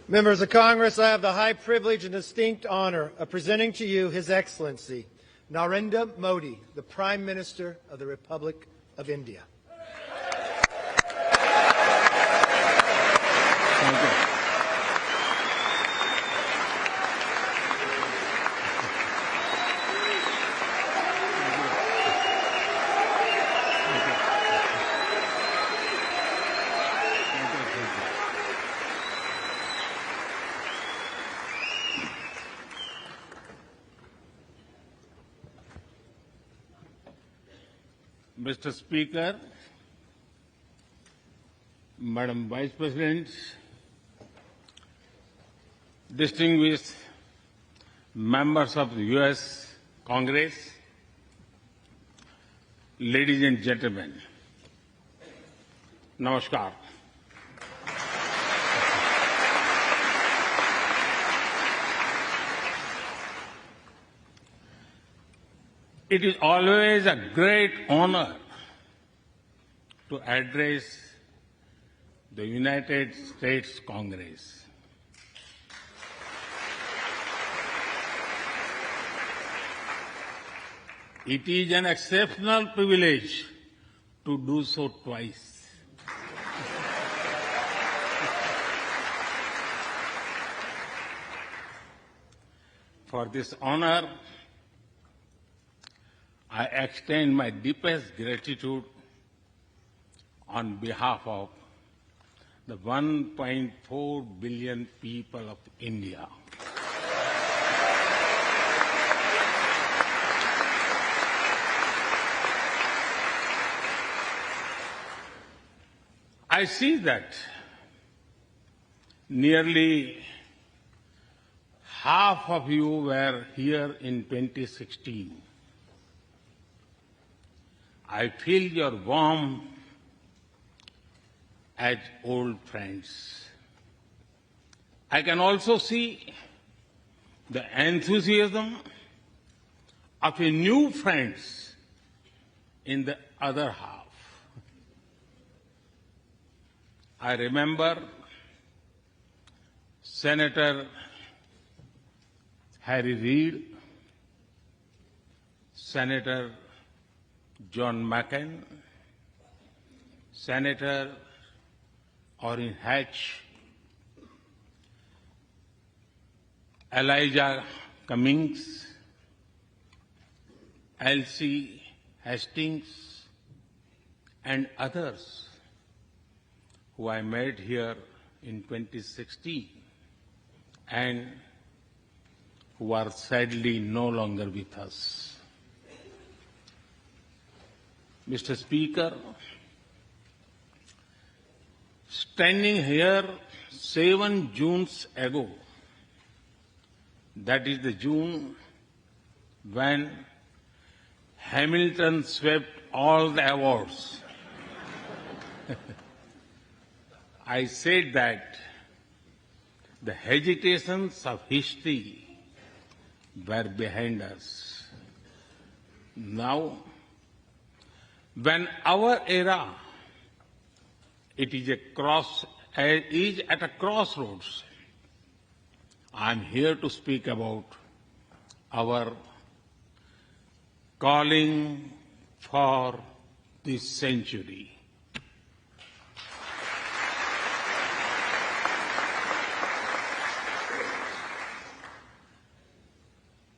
Members of Congress, I have the high privilege and distinct honor of presenting to you His Excellency Narendra Modi, the Prime Minister of the Republic of India. Thank you. Mr. Speaker, Madam Vice President, distinguished members of the U.S. Congress, ladies and gentlemen, Namaskar. It is always a great honor to address the United States Congress. It is an exceptional privilege to do so twice. For this honor, I extend my deepest gratitude on behalf of the 1.4 billion people of India. I see that nearly half of you were here in 2016. I feel your warmth as old friends. I can also see the enthusiasm of your new friends in the other half. I remember Senator Harry Reid, Senator John McCain, Senator Orrin Hatch, Elijah Cummings, Elsie Hastings, and others who I met here in 2016 and who are sadly no longer with us. Mr. Speaker, standing here 7 Junes ago, that is the June when Hamilton swept all the awards, I said that the hesitations of history were behind us. Now, when our era is at a crossroads, I am here to speak about our calling for this century.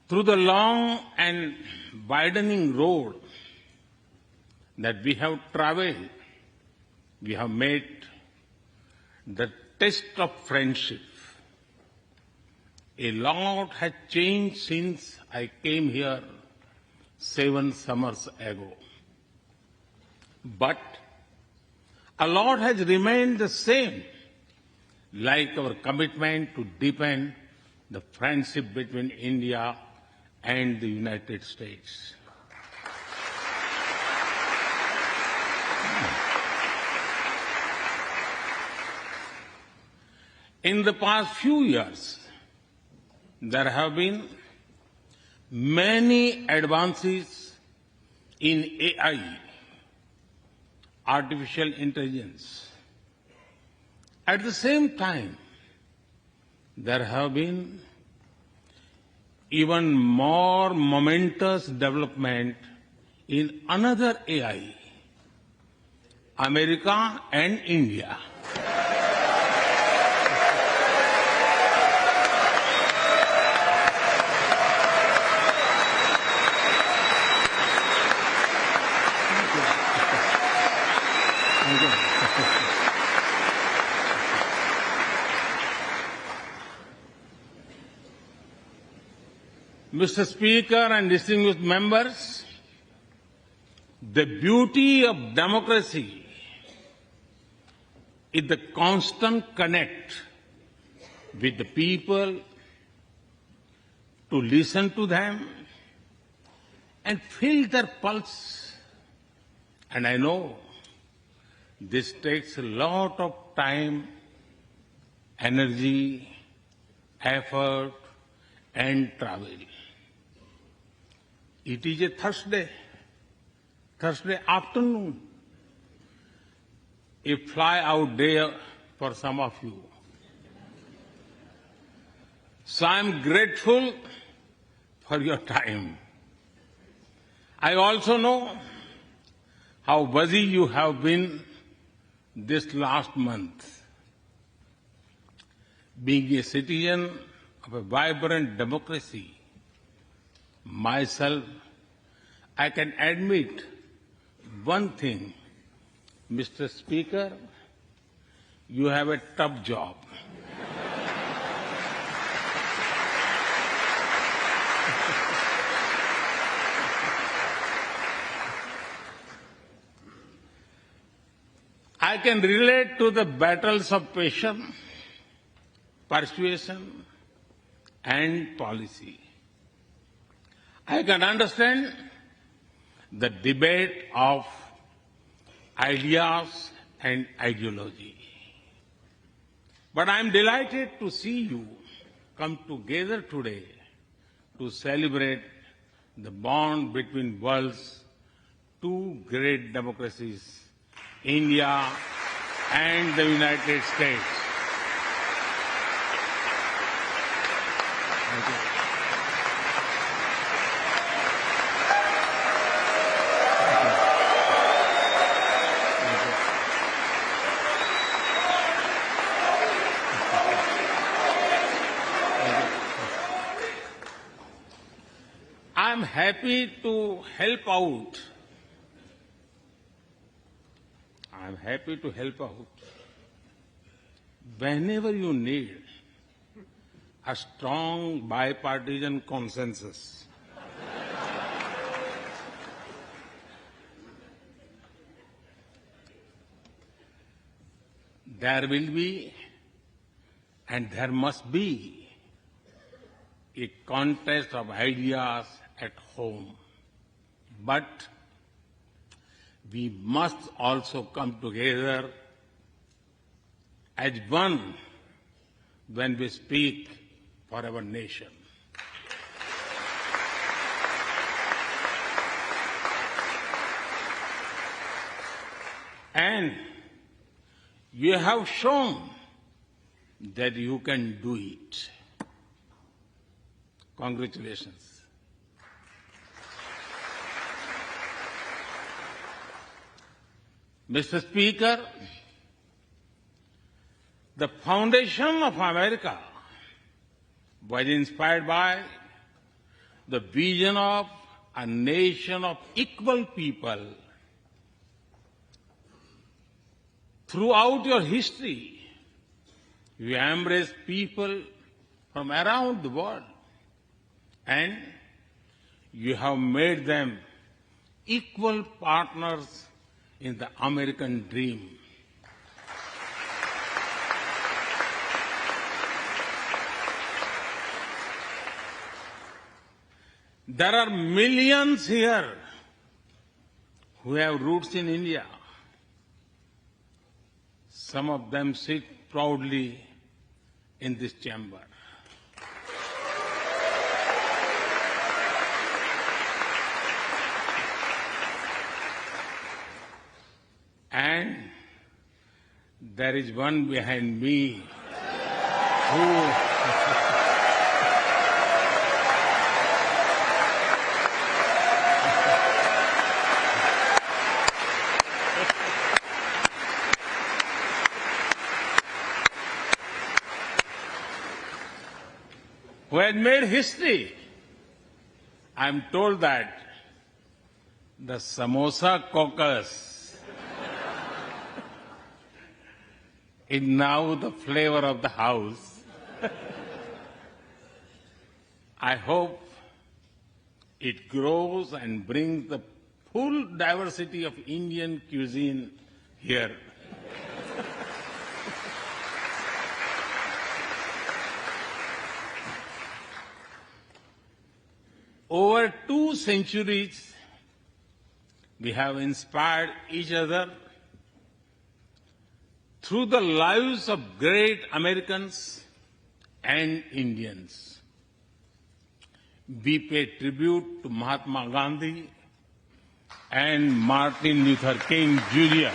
Through the long and widening road that we have traveled, we have met the test of friendship. A lot has changed since I came here 7 summers ago. But a lot has remained the same, like our commitment to deepen the friendship between India and the United States. In the past few years, there have been many advances in AI, artificial intelligence. At the same time, there have been even more momentous development in another AI, America and India. Mr. Speaker and distinguished members, the beauty of democracy is the constant connect with the people, to listen to them and feel their pulse. And I know this takes a lot of time, energy, effort, and travel. It is a Thursday afternoon, a fly-out day for some of you. So I'm grateful for your time. I also know how busy you have been this last month. Being a citizen of a vibrant democracy, myself, I can admit one thing, Mr. Speaker, you have a tough job. I can relate to the battles of patience, persuasion, and policy. I can understand the debate of ideas and ideology. But I am delighted to see you come together today to celebrate the bond between world's two great democracies, India and the United States. Thank you. I'm happy to help out. I'm happy to help out whenever you need a strong bipartisan consensus. There will be and there must be a contest of ideas at home. But we must also come together as one when we speak for our nation. And you have shown that you can do it. Congratulations. Mr. Speaker, the foundation of America was inspired by the vision of a nation of equal people. Throughout your history, you embraced people from around the world, and you have made them equal partners in the American dream. There are millions here who have roots in India. Some of them sit proudly in this chamber. And there is one behind me. who had made history. I'm told that the Samosa caucus is now the flavor of the house. I hope it grows and brings the full diversity of Indian cuisine here. Over 2 centuries, we have inspired each other through the lives of great Americans and Indians. We pay tribute to Mahatma Gandhi and Martin Luther King Jr.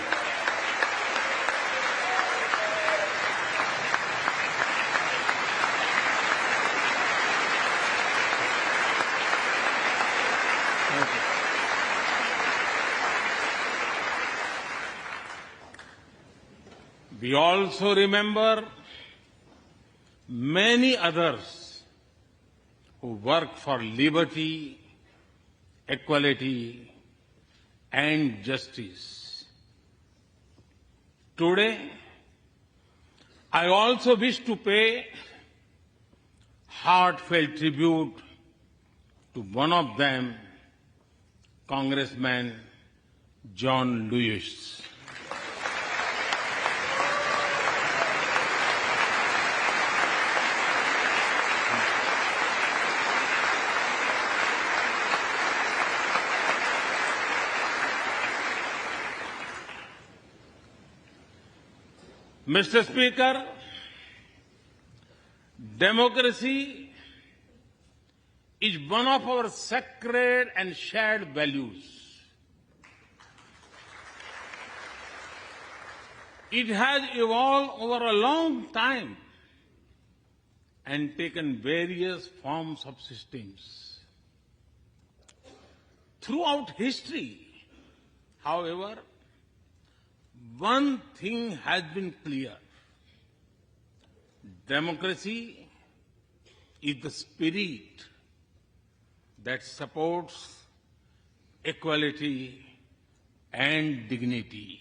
We also remember many others who work for liberty, equality, and justice. Today, I also wish to pay heartfelt tribute to one of them, Congressman John Lewis. Mr. Speaker, democracy is one of our sacred and shared values. It has evolved over a long time and taken various forms of systems. Throughout history, however, one thing has been clear. Democracy is the spirit that supports equality and dignity.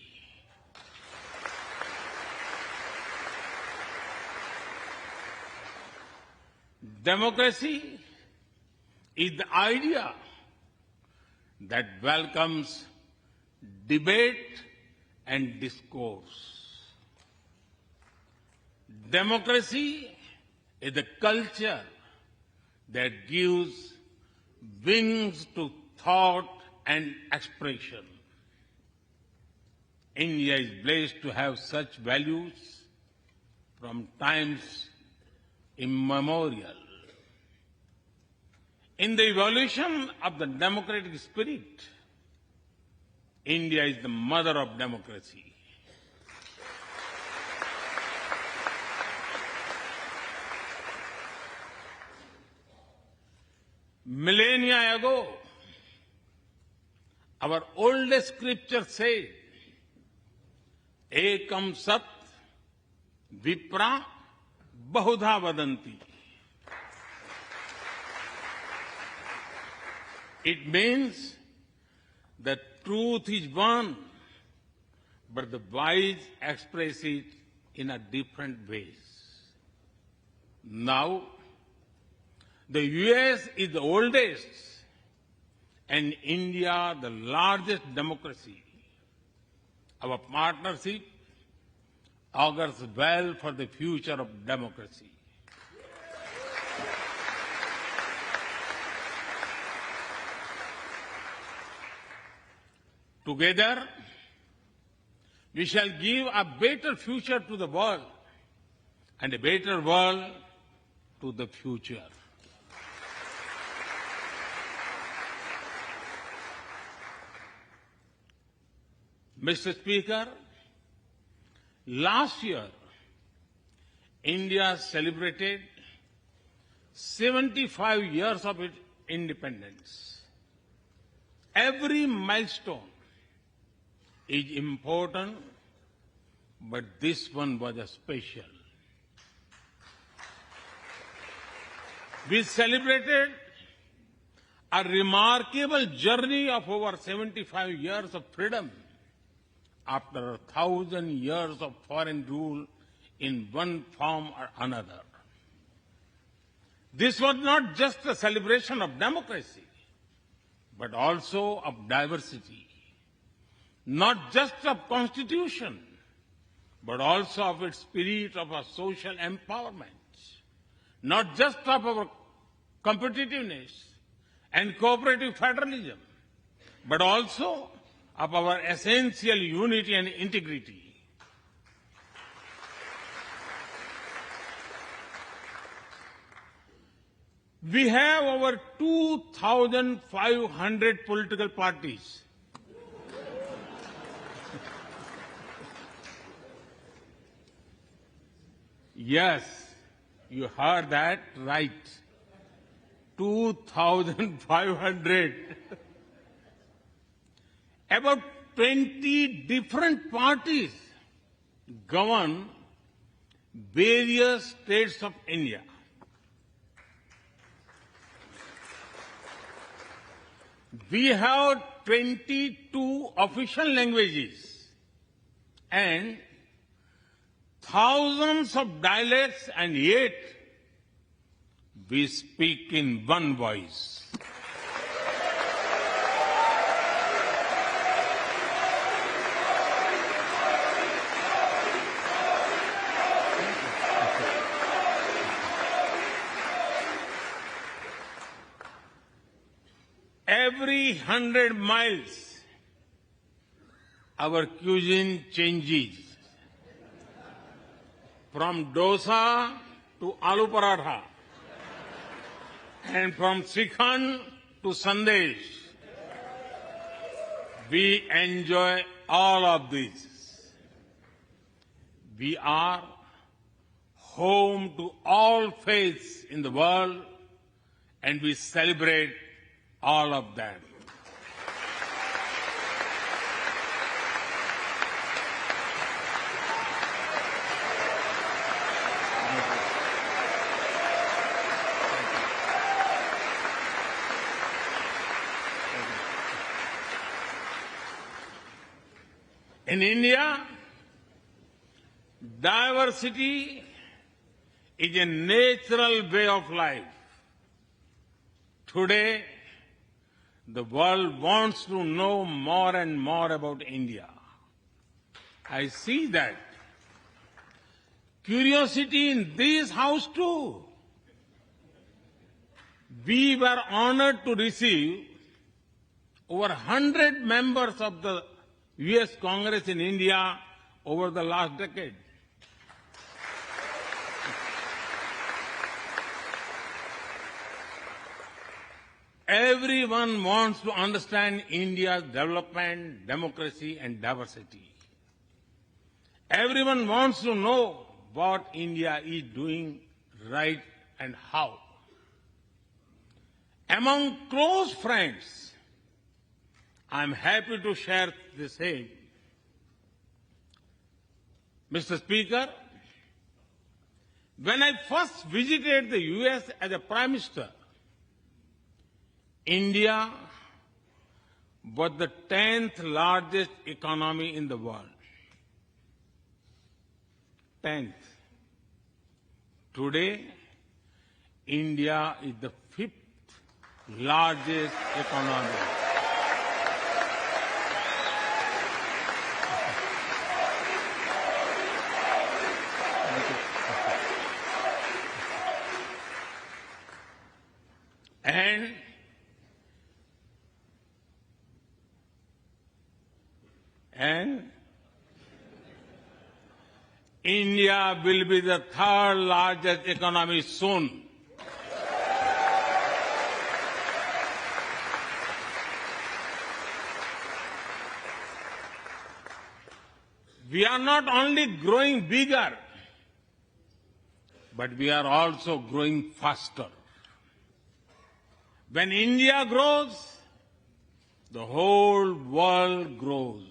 Democracy is the idea that welcomes debate and discourse. Democracy is the culture that gives wings to thought and expression. India is blessed to have such values from times immemorial. In the evolution of the democratic spirit, India is the mother of democracy. Millennia ago, our oldest scripture said, Ekam Sat Vipra Bahudha Vadanti. It means that truth is one, but the wise express it in a different ways. Now, the US is the oldest and India the largest democracy. Our partnership augurs well for the future of democracy. Together, we shall give a better future to the world and a better world to the future. Mr. Speaker, last year, India celebrated 75 years of its independence. Every milestone is important, but this one was a special. We celebrated a remarkable journey of over 75 years of freedom after 1,000 years of foreign rule in one form or another. This was not just a celebration of democracy, but also of diversity. Not just of constitution, but also of its spirit of a social empowerment. Not just of our competitiveness and cooperative federalism, but also of our essential unity and integrity. We have over 2,500 political parties. Yes, you heard that right. 2,500. About 20 different parties govern various states of India. We have 22 official languages and thousands of dialects, and yet we speak in one voice. Every 100 miles, our cuisine changes. From dosa to aloo paratha, and from Srikhand to Sandesh. We enjoy all of this. We are home to all faiths in the world, and we celebrate all of them. In India, diversity is a natural way of life. Today, the world wants to know more and more about India. I see that. Curiosity in this house too. We were honored to receive over 100 members of the U.S. Congress in India over the last decade. Everyone wants to understand India's development, democracy, and diversity. Everyone wants to know what India is doing right and how. Among close friends, I'm happy to share the same. Mr. Speaker, when I first visited the U.S. as a Prime Minister, India was the 10th largest economy in the world. 10th. Today, India is the 5th largest economy. And India will be the 3rd largest economy soon. We are not only growing bigger, but we are also growing faster. When India grows, the whole world grows.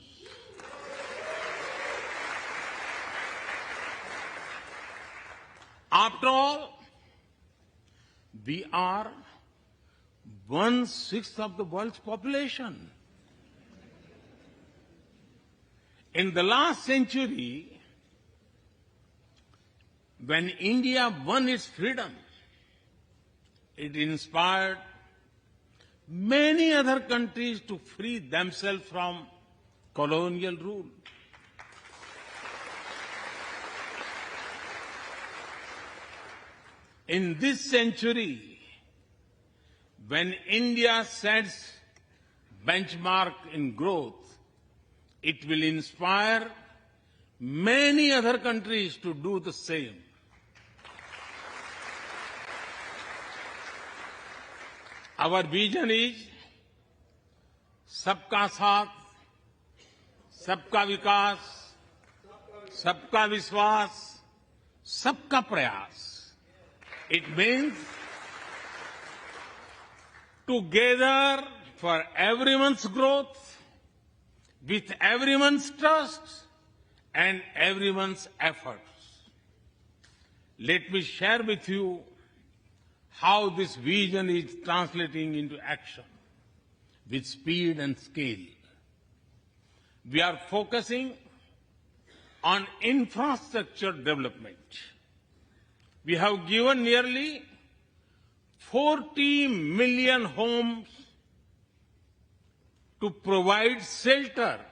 After all, we are 1/6 of the world's population. In the last century, when India won its freedom, it inspired many other countries to free themselves from colonial rule. In this century, when India sets benchmark in growth, it will inspire many other countries to do the same. Our vision is सबका साथ, सबका विकास, सबका विश्वास, सबका प्रयास. It means together for everyone's growth, with everyone's trust and everyone's efforts. Let me share with you how this vision is translating into action with speed and scale. We are focusing on infrastructure development. We have given nearly 40 million homes to provide shelter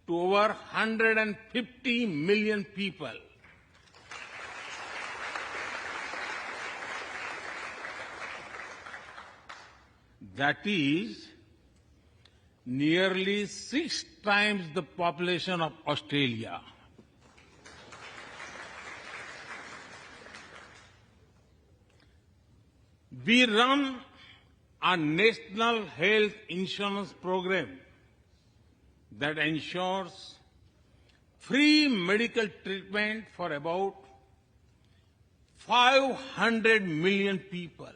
to over 150 million people. That is nearly 6 times the population of Australia. We run a national health insurance program that ensures free medical treatment for about 500 million people.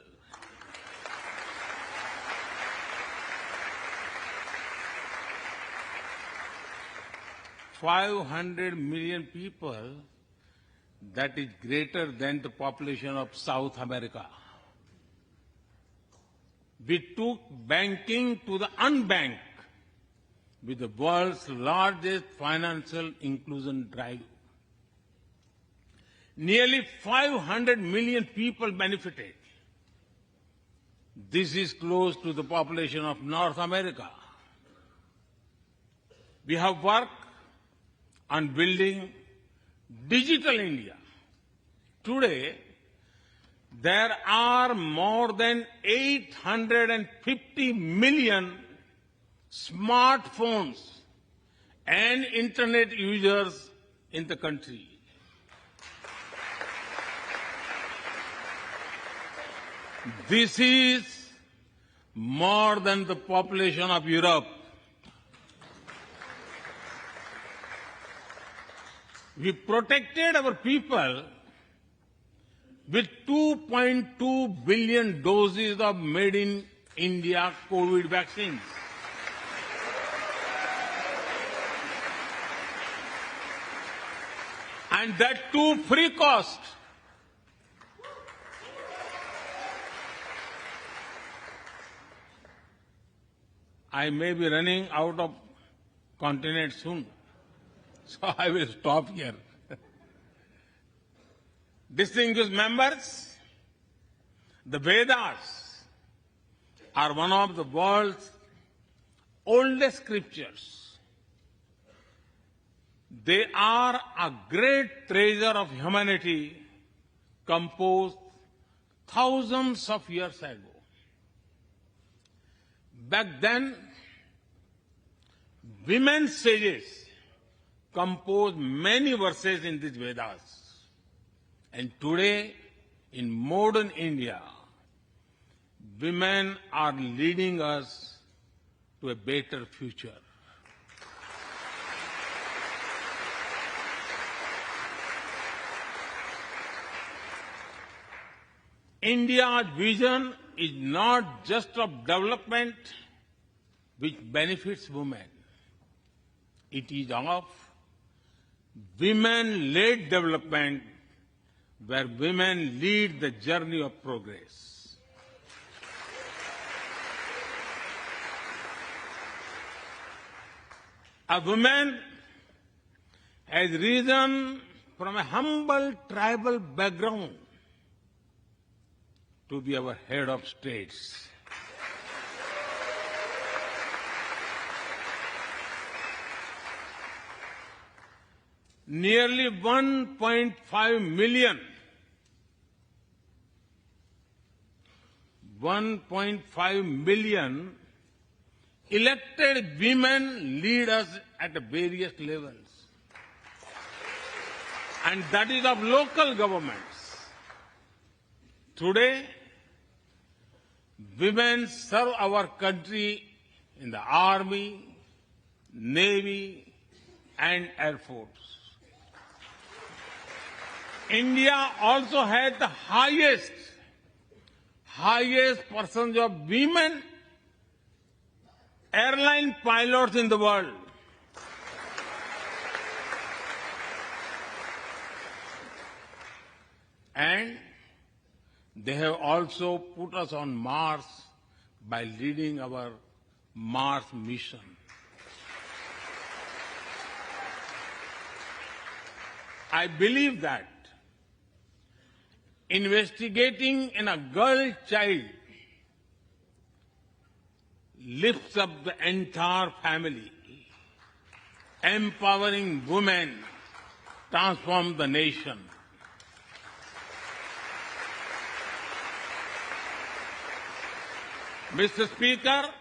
$500 million people, that is greater than the population of South America. We took banking to the unbanked with the world's largest financial inclusion drive. Nearly 500 million people benefited. This is close to the population of North America. We have worked on building digital India. Today, there are more than 850 million smartphones and internet users in the country. This is more than the population of Europe. We protected our people with 2.2 billion doses of made in India COVID vaccines. And that too free cost. I may be running out of continent soon, so I will stop here. Distinguished members, the Vedas are one of the world's oldest scriptures. They are a great treasure of humanity composed thousands of years ago. Back then, women sages composed many verses in these Vedas. And today, in modern India, women are leading us to a better future. India's vision is not just of development which benefits women. It is of women-led development where women lead the journey of progress. A woman has risen from a humble tribal background to be our head of states. Nearly 1.5 million elected women lead us at various levels. And that is of local governments. Today, women serve our country in the Army, Navy, and Air Force. India also has the highest percentage of women airline pilots in the world. And they have also put us on Mars by leading our Mars mission. I believe that investigating in a girl child lifts up the entire family. Empowering women transforms the nation. Mr. Speaker,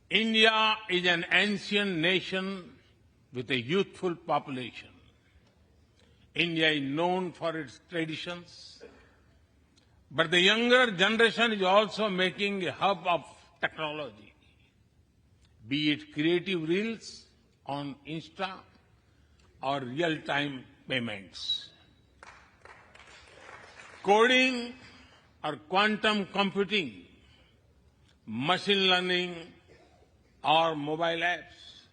India is an ancient nation with a youthful population. India is known for its traditions, but the younger generation is also making a hub of technology, be it creative reels on Insta or real-time payments. Coding or quantum computing, machine learning or mobile apps,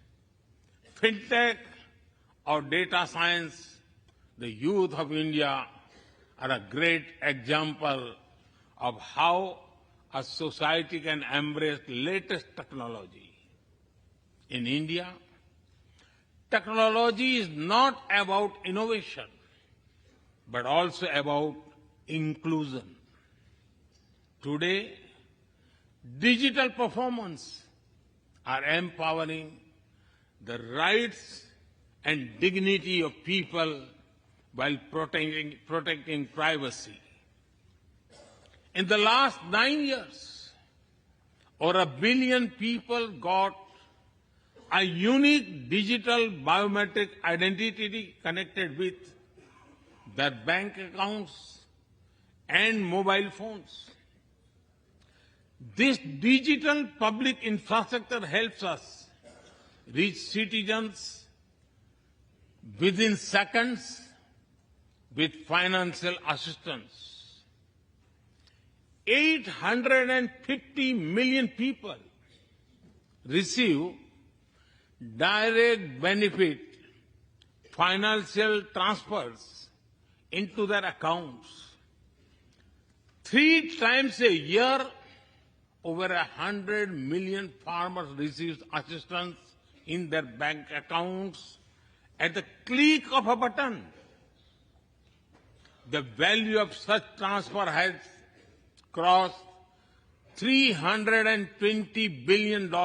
fintech or data science, the youth of India are a great example of how a society can embrace latest technology. In India, technology is not about innovation, but also about inclusion. Today, digital performance are empowering the rights and dignity of people while protecting privacy. In the last 9 years, over 1 billion people got a unique digital biometric identity connected with their bank accounts and mobile phones. This digital public infrastructure helps us reach citizens within seconds with financial assistance. 850 million people receive direct benefit financial transfers into their accounts. 3 times a year, over 100 million farmers receive assistance in their bank accounts at the click of a button. The value of such transfer has crossed $320 billion.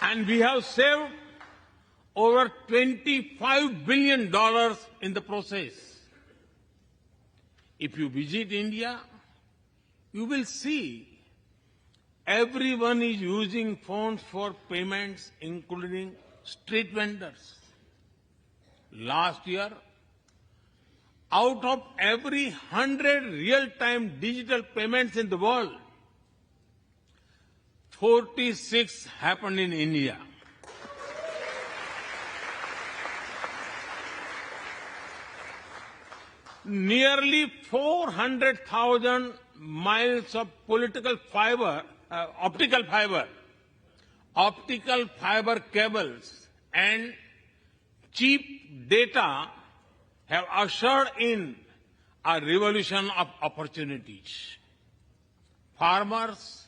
And we have saved over $25 billion in the process. If you visit India, you will see everyone is using phones for payments, including street vendors. Last year, out of every 100 real-time digital payments in the world, 46 happened in India. nearly 400,000 miles of optical fiber cables, and cheap data have ushered in a revolution of opportunities. Farmers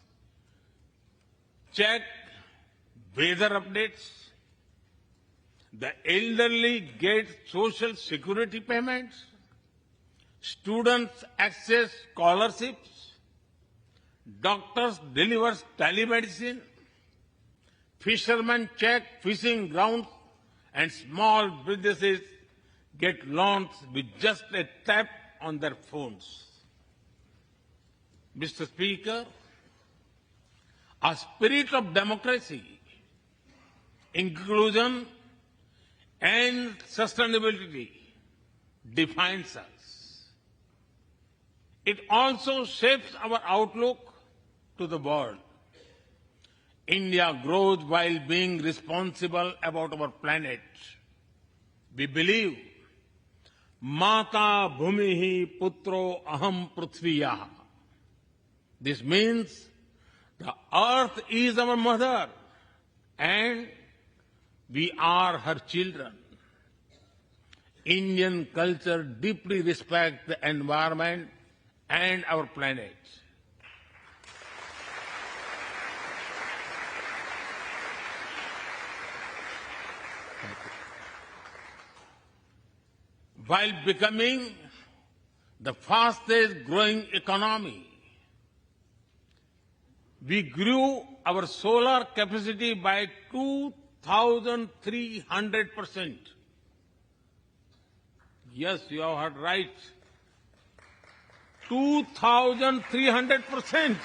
check weather updates. The elderly get social security payments. Students access scholarships. Doctors deliver telemedicine. Fishermen check fishing grounds, and small businesses get loans with just a tap on their phones. Mr. Speaker, a spirit of democracy, inclusion, and sustainability defines us. It also shapes our outlook to the world. India grows while being responsible about our planet. We believe, Mata Bhumihi Putro Aham Prithviyah. This means the earth is our mother and we are her children. Indian culture deeply respects the environment and our planet. While becoming the fastest growing economy, we grew our solar capacity by 2,300%. Yes, you have heard right. 2,300%.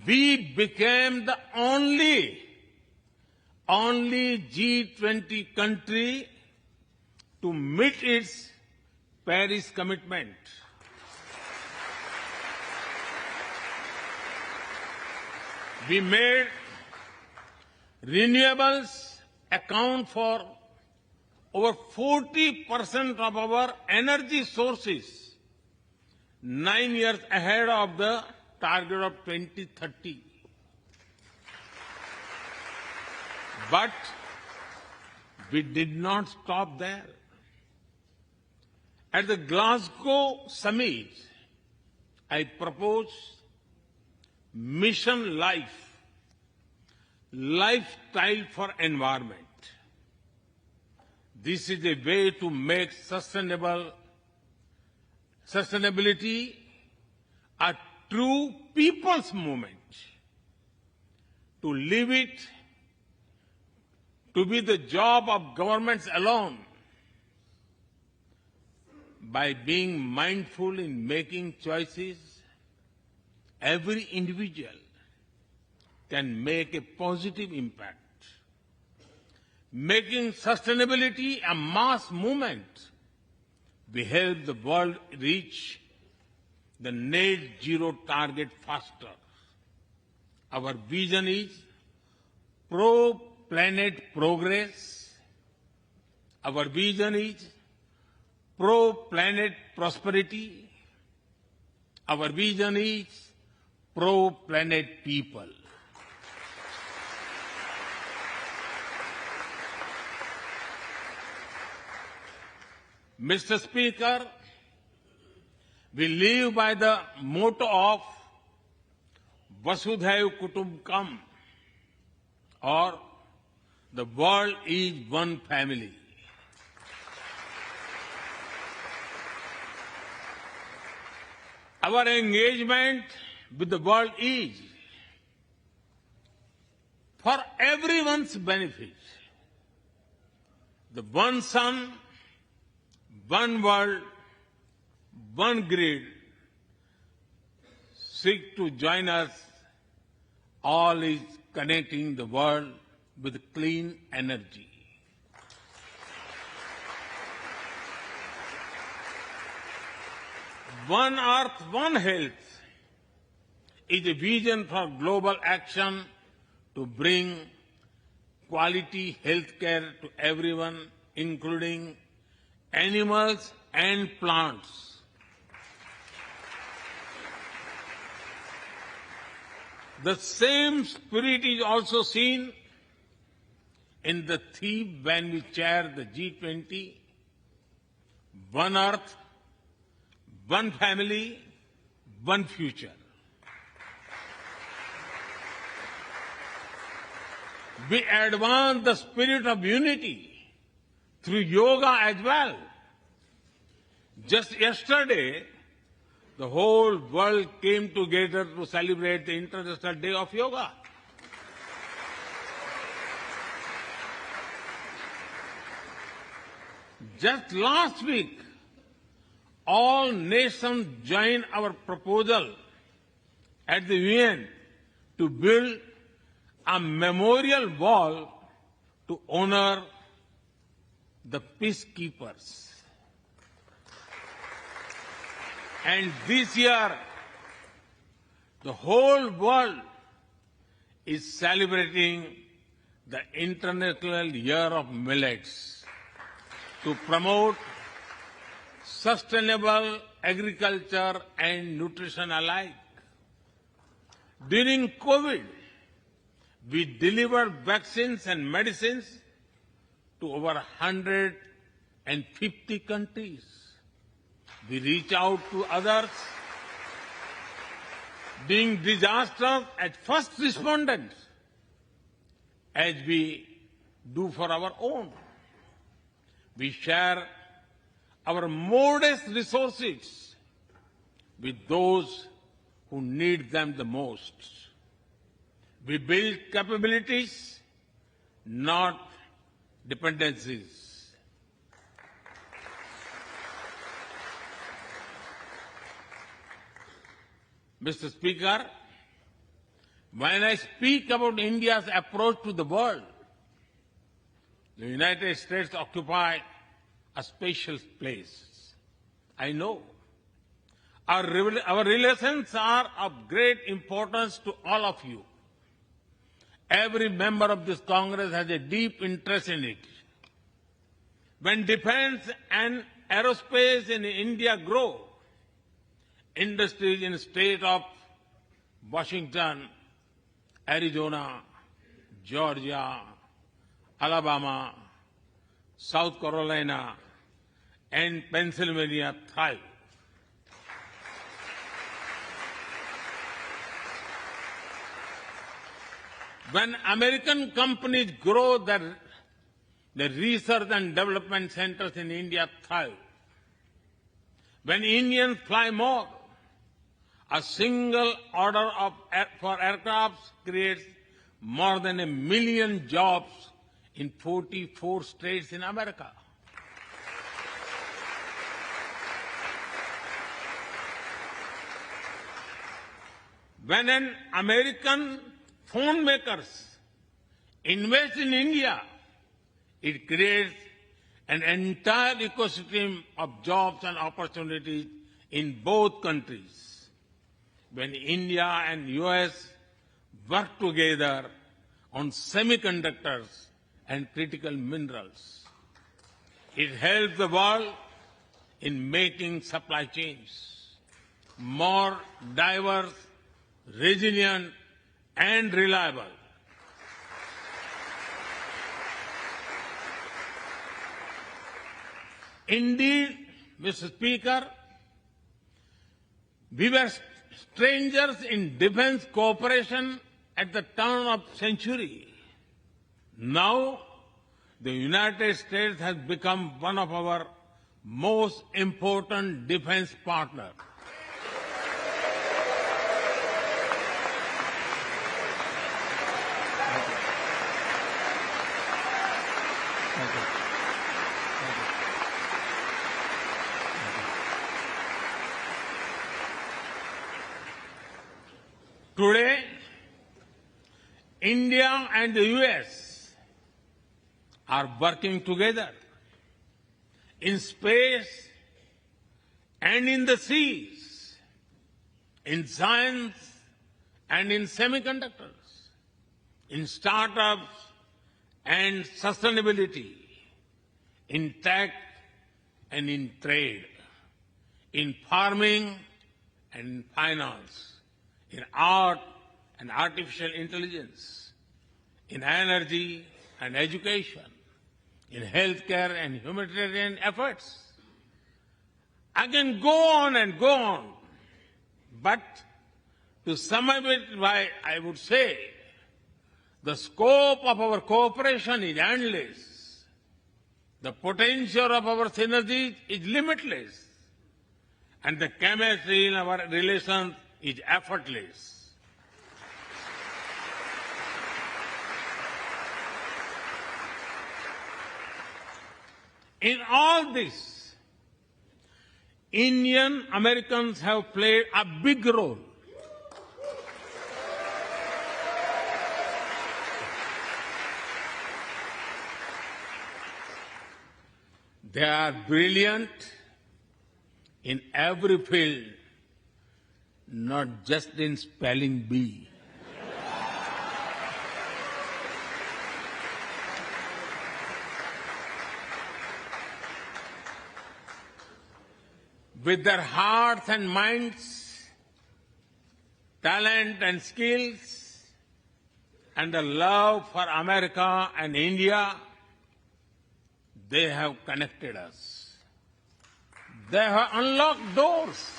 We became the only G20 country to meet its Paris commitment. We made renewables account for over 40% of our energy sources, 9 years ahead of the target of 2030. But we did not stop there. At the Glasgow summit, I proposed Mission Life, lifestyle for environment. This is a way to make sustainability a true people's movement. To live it, to be the job of governments alone. By being mindful in making choices, every individual can make a positive impact. Making sustainability a mass movement, we help the world reach the net zero target faster. Our vision is pro-planet progress. Our vision is pro-planet prosperity. Our vision is pro-planet people. Mr. Speaker, we live by the motto of Vasudhaiv Kutumbakam, or the world is one family. Our engagement with the world is for everyone's benefit. The one sun, one world, one grid seek to join us. All is connecting the world with clean energy. One Earth, One Health is a vision for global action to bring quality health care to everyone, including animals and plants. The same spirit is also seen in the theme when we chair the G20, One Earth, One Family, One Future. We advance the spirit of unity through yoga as well. Just yesterday, the whole world came together to celebrate the International Day of Yoga. Just last week, all nations joined our proposal at the UN to build a memorial wall to honor the peacekeepers. And this year, the whole world is celebrating the International Year of Millets to promote sustainable agriculture and nutrition alike. During COVID, we delivered vaccines and medicines to over 150 countries. We reach out to others, being disasters as first responders, as we do for our own. We share our modest resources with those who need them the most. We build capabilities, not dependencies. Mr. Speaker, when I speak about India's approach to the world, the United States occupy a special place. I know. Our relations are of great importance to all of you. Every member of this Congress has a deep interest in it. When defense and aerospace in India grow, industries in the state of Washington, Arizona, Georgia, Alabama, South Carolina, and Pennsylvania thrive. When American companies grow, the research and development centers in India thrive. When Indians fly more, a single order for aircrafts creates more than 1 million jobs in 44 states in America. When an American phone makers invest in India, it creates an entire ecosystem of jobs and opportunities in both countries. When India and US work together on semiconductors and critical minerals, it helps the world in making supply chains more diverse, resilient, and reliable. Indeed, Mr. Speaker, we were strangers in defense cooperation at the turn of the century. Now, the United States has become one of our most important defense partners. Today, India and the US are working together in space and in the seas, in science and in semiconductors, in startups and sustainability, in tech and in trade, in farming and finance, in art and artificial intelligence, in energy and education, in healthcare and humanitarian efforts. I can go on and go on, but to sum up it, I would say the scope of our cooperation is endless. The potential of our synergies is limitless. And the chemistry in our relations is effortless. In all this, Indian Americans have played a big role. They are brilliant in every field, not just in spelling bee. With their hearts and minds, talent and skills, and a love for America and India, they have connected us. They have unlocked doors.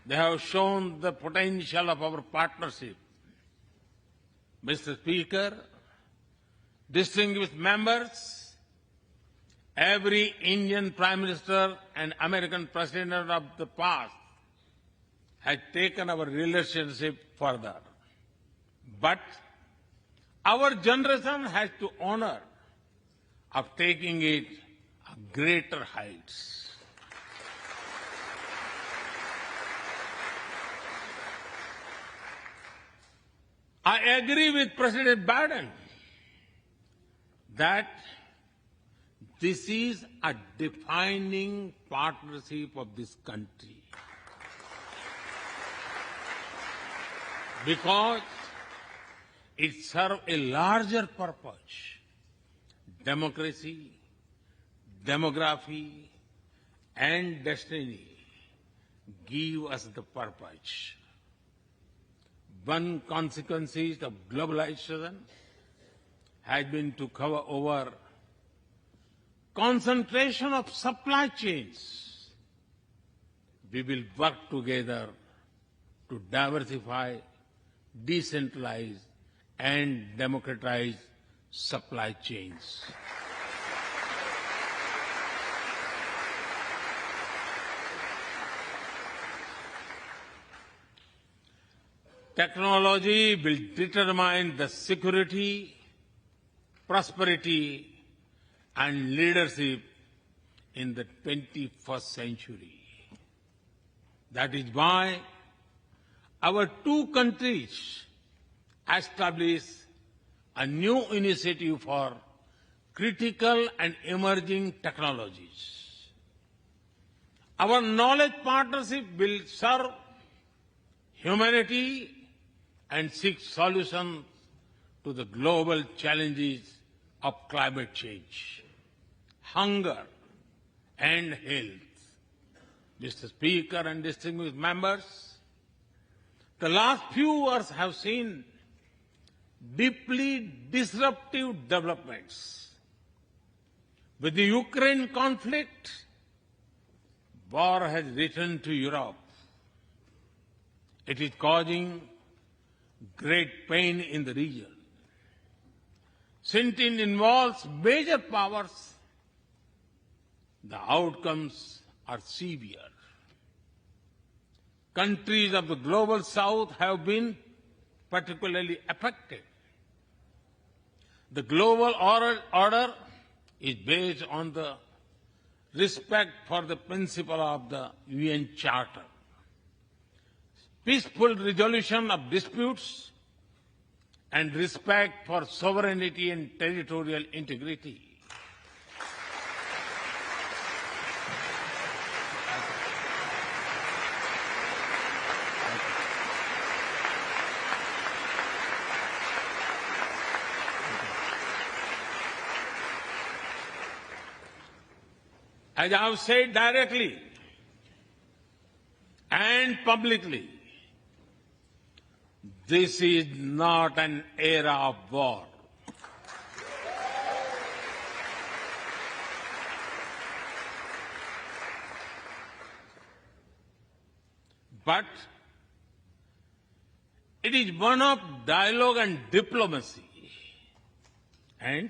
They have shown the potential of our partnership. Mr. Speaker, distinguished members, every Indian Prime Minister and American President of the past has taken our relationship further. But our generation has to honor of taking it to greater heights. I agree with President Biden that this is a defining partnership of this country, because it serves a larger purpose: democracy, demography, and destiny give us the purpose. One consequence of globalization has been to cover over concentration of supply chains. We will work together to diversify, decentralize, and democratize supply chains. Technology will determine the security, prosperity, and leadership in the 21st century. That is why our two countries established a new initiative for critical and emerging technologies. Our knowledge partnership will serve humanity and seek solutions to the global challenges of climate change, hunger, and health. Mr. Speaker and distinguished members, the last few years have seen deeply disruptive developments. With the Ukraine conflict, war has returned to Europe. It is causing great pain in the region. Since it involves major powers, the outcomes are severe. Countries of the global south have been particularly affected. The global order is based on the respect for the principle of the UN Charter, peaceful resolution of disputes, and respect for sovereignty and territorial integrity. As I have said directly and publicly, this is not an era of war. But it is one of dialogue and diplomacy. And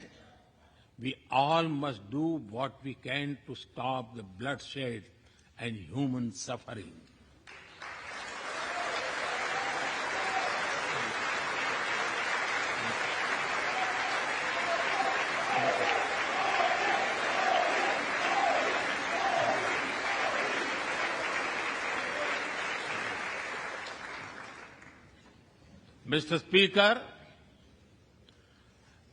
we all must do what we can to stop the bloodshed and human suffering. Mr. Speaker,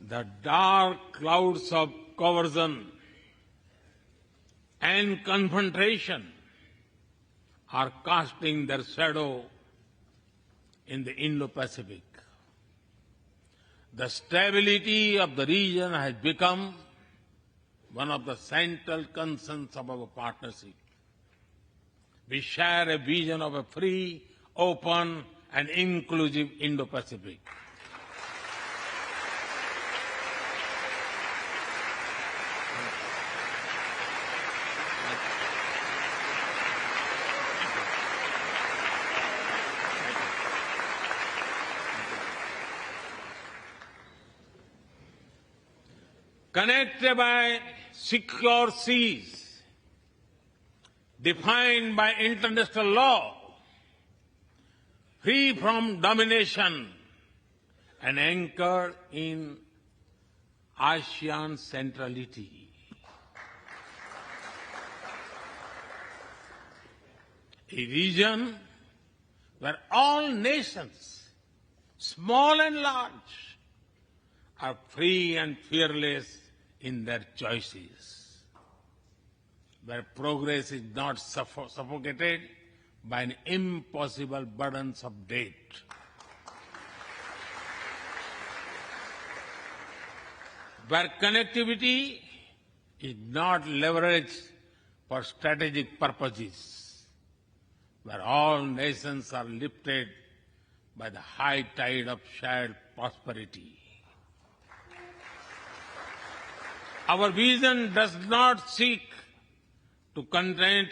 the dark clouds of coercion and confrontation are casting their shadow in the Indo-Pacific. The stability of the region has become one of the central concerns of our partnership. We share a vision of a free, open, and inclusive Indo-Pacific. Connected by secure seas, defined by international law, free from domination, and anchored in ASEAN centrality. A region where all nations, small and large, are free and fearless in their choices, where progress is not suffocated by an impossible burdens of debt. Where connectivity is not leveraged for strategic purposes, where all nations are lifted by the high tide of shared prosperity. Our vision does not seek to content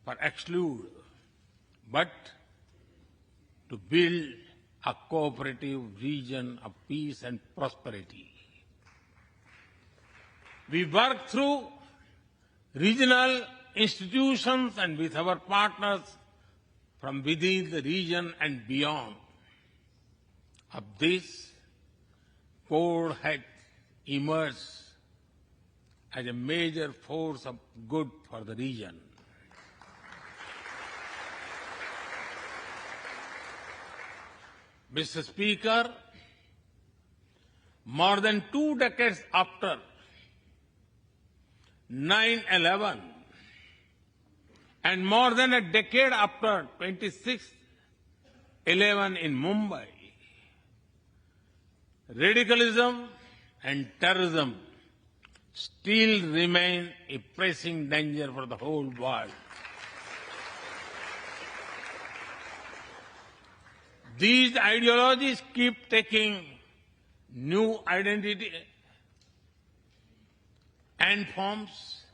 or exclude, but to build a cooperative region of peace and prosperity. We work through regional institutions and with our partners from within the region and beyond. Of this, Quad has emerged as a major force of good for the region. Mr. Speaker, more than 2 decades after 9/11 and more than a decade after 26/11 in Mumbai, radicalism and terrorism still remain a pressing danger for the whole world. These ideologies keep taking new identity and forms,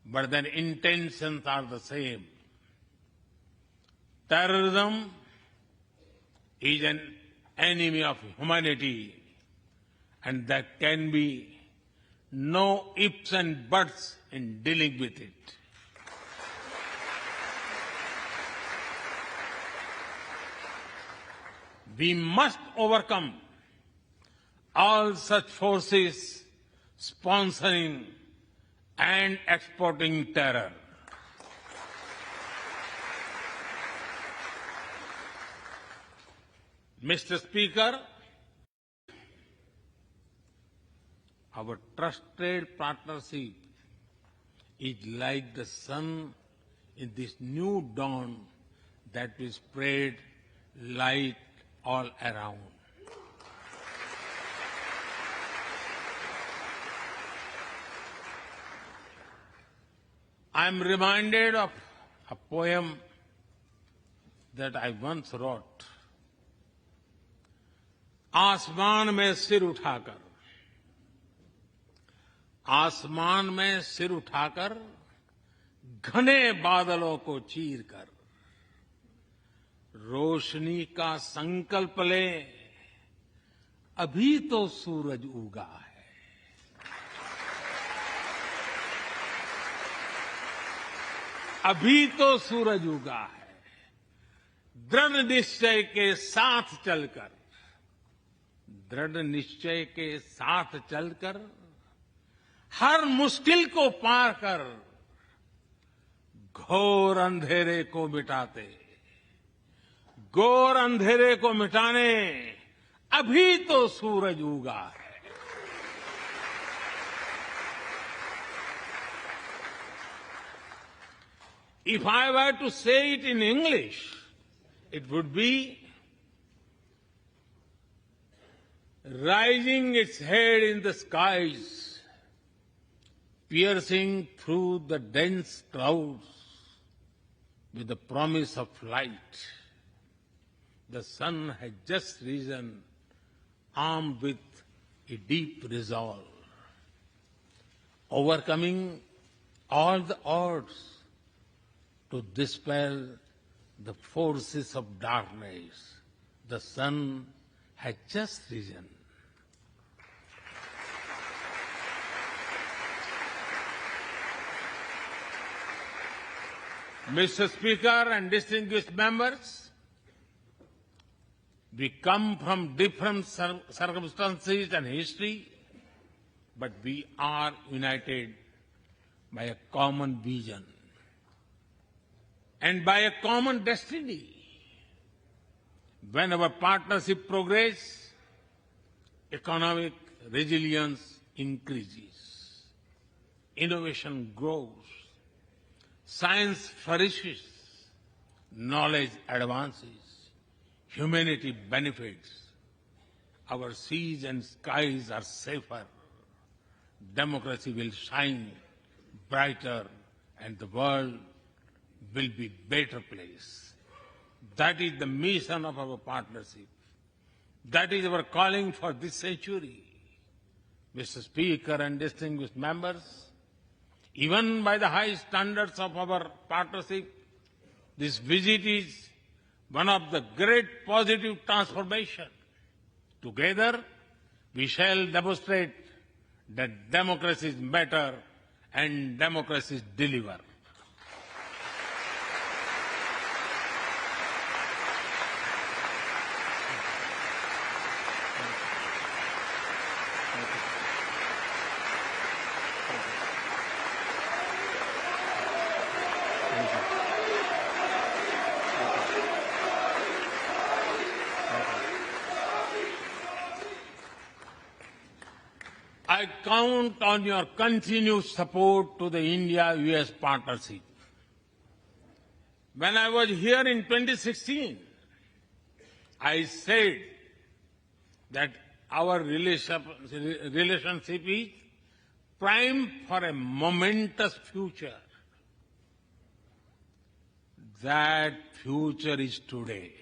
but their intentions are the same. Terrorism is an enemy of humanity, and there can be no ifs and buts in dealing with it. We must overcome all such forces sponsoring and exporting terror. Mr. Speaker, our trusted partnership is like the sun in this new dawn that will spread light all around. I am reminded of a poem that I once wrote. आसमान में सिर उठाकर, आसमान में सिर उठाकर, घने बादलों को चीरकर, रोशनी का संकल्प ले, अभी तो सूरज उगा है। अभी तो सूरज उगा है। दृढ़ निश्चय के साथ चलकर, दृढ़ निश्चय के साथ चलकर, हर मुश्किल को पार कर, घोर अंधेरे को मिटाते, घोर अंधेरे को मिटाने अभी तो सूरज उगा है। If I were to say it in English, it would be rising its head in the skies, piercing through the dense clouds with the promise of light. The sun has just risen, armed with a deep resolve, overcoming all the odds to dispel the forces of darkness. The sun has just risen. Mr. Speaker and distinguished members, we come from different circumstances and history, but we are united by a common vision and by a common destiny. When our partnership progresses, economic resilience increases, innovation grows, science flourishes, knowledge advances, humanity benefits, our seas and skies are safer, democracy will shine brighter, and the world will be a better place. That is the mission of our partnership. That is our calling for this century. Mr. Speaker and distinguished members, even by the high standards of our partnership, this visit is one of the great positive transformation. Together, we shall demonstrate that democracies matter and democracies deliver. I count on your continued support to the India-US partnership. When I was here in 2016, I said that our relationship is primed for a momentous future. That future is today.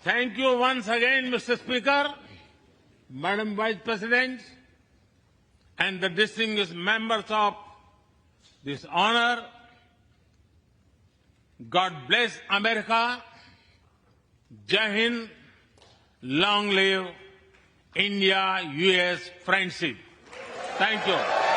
Thank you once again, Mr. Speaker, Madam Vice President, and the distinguished members of this honor. God bless America. Jai Hind. Long live India-US friendship. Thank you.